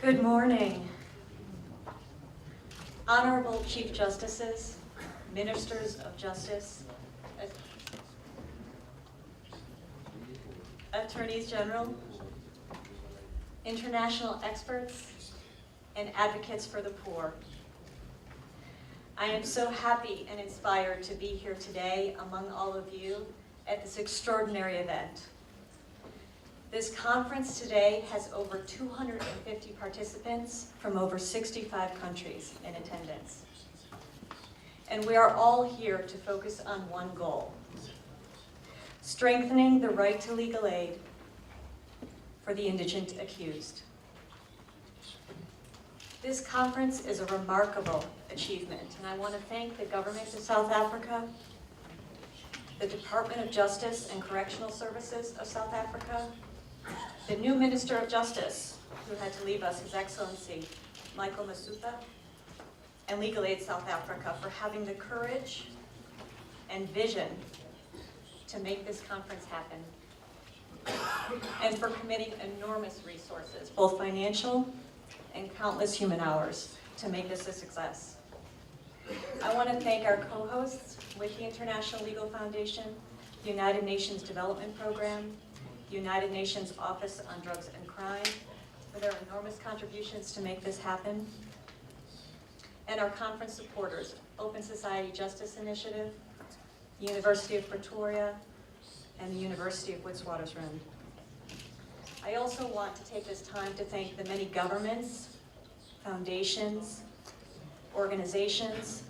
Good morning. Honorable Chief Justices, Ministers of Justice, Attorneys General, international experts, and advocates for the poor. I am so happy and inspired to be here today among all of you at this extraordinary event. This conference today has over 250 participants from over 65 countries in attendance. And we are all here to focus on one goal: strengthening the right to legal aid for the indigent accused. This conference is a remarkable achievement, and I want to thank the government of South Africa, the Department of Justice and Correctional Services of South Africa, the new Minister of Justice, who had to leave us, His Excellency Michael Masuta, and Legal Aid South Africa for having the courage and vision to make this conference happen, and for committing enormous resources, both financial and countless human hours, to make this a success. I want to thank our co-hosts with the International Legal Foundation, the United Nations Development Program, the United Nations Office on Drugs and Crime, for their enormous contributions to make this happen, and our conference supporters, Open Society Justice Initiative, the University of Pretoria, and the University of Witwatersrand. I also want to take this time to thank the many governments, foundations, organizations,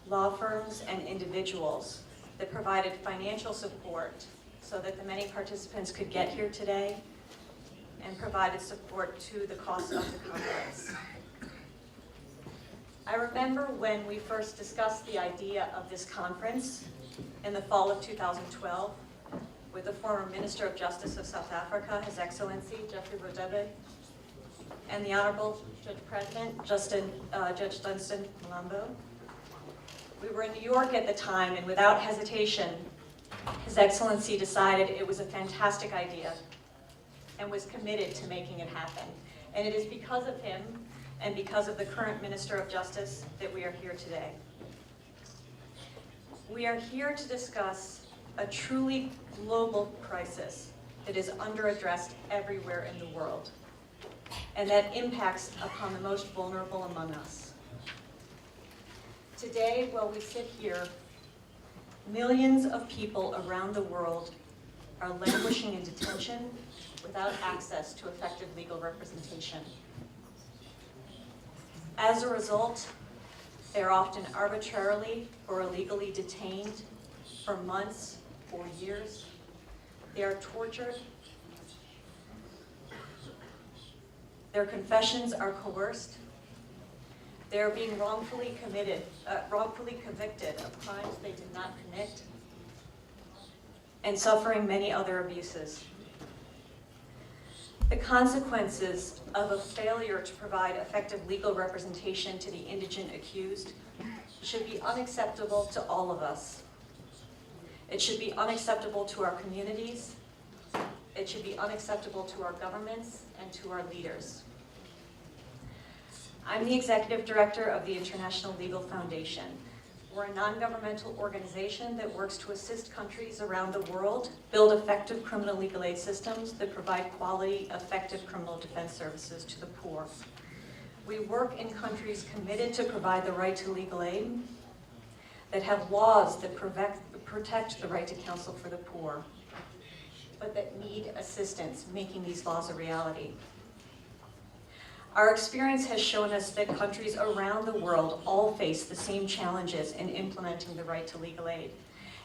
law firms, and individuals that provided financial support so that the many participants could get here today, and provided support to the cost of the conference. I remember when we first discussed the idea of this conference in the fall of 2012 with the former Minister of Justice of South Africa, His Excellency Jeffrey Radebe, and the Honorable Judge President, Judge Dunstan Malambo. We were in New York at the time, and without hesitation, His Excellency decided it was a fantastic idea and was committed to making it happen. And it is because of him and because of the current Minister of Justice that we are here today. We are here to discuss a truly global crisis that is under-addressed everywhere in the world, and that impacts upon the most vulnerable among us. Today, while we sit here, millions of people around the world are languishing in detention without access to effective legal representation. As a result, they are often arbitrarily or illegally detained for months or years. They are tortured. Their confessions are coerced. They are being wrongfully convicted of crimes they did not commit, and suffering many other abuses. The consequences of a failure to provide effective legal representation to the indigent accused should be unacceptable to all of us. It should be unacceptable to our communities. It should be unacceptable to our governments and to our leaders. I'm the Executive Director of the International Legal Foundation. We're a non-governmental organization that works to assist countries around the world build effective criminal legal aid systems that provide quality, effective criminal defense services to the poor. We work in countries committed to provide the right to legal aid, that have laws that protect the right to counsel for the poor, but that need assistance making these laws a reality. Our experience has shown us that countries around the world all face the same challenges in implementing the right to legal aid,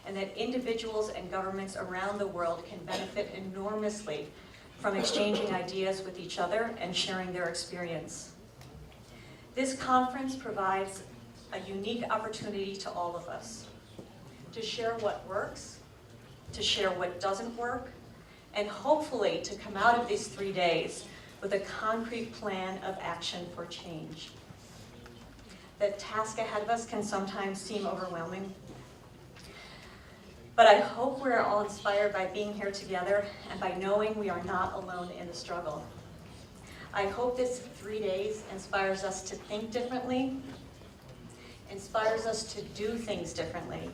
and that individuals and governments around the world can benefit enormously from exchanging ideas with each other and sharing their experience. This conference provides a unique opportunity to all of us to share what works, to share what doesn't work, and hopefully to come out of these 3 days with a concrete plan of action for change. The task ahead of us can sometimes seem overwhelming, but I hope we're all inspired by being here together and by knowing we are not alone in the struggle. I hope this 3 days inspires us to think differently, inspires us to do things differently,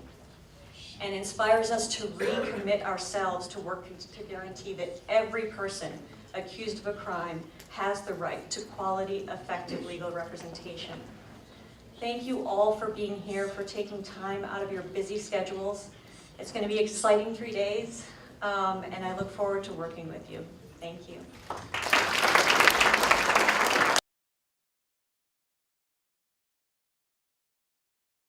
and inspires us to recommit ourselves to working to guarantee that every person accused of a crime has the right to quality, effective legal representation. Thank you all for being here, for taking time out of your busy schedules. It's going to be an exciting 3 days, and I look forward to working with you. Thank you.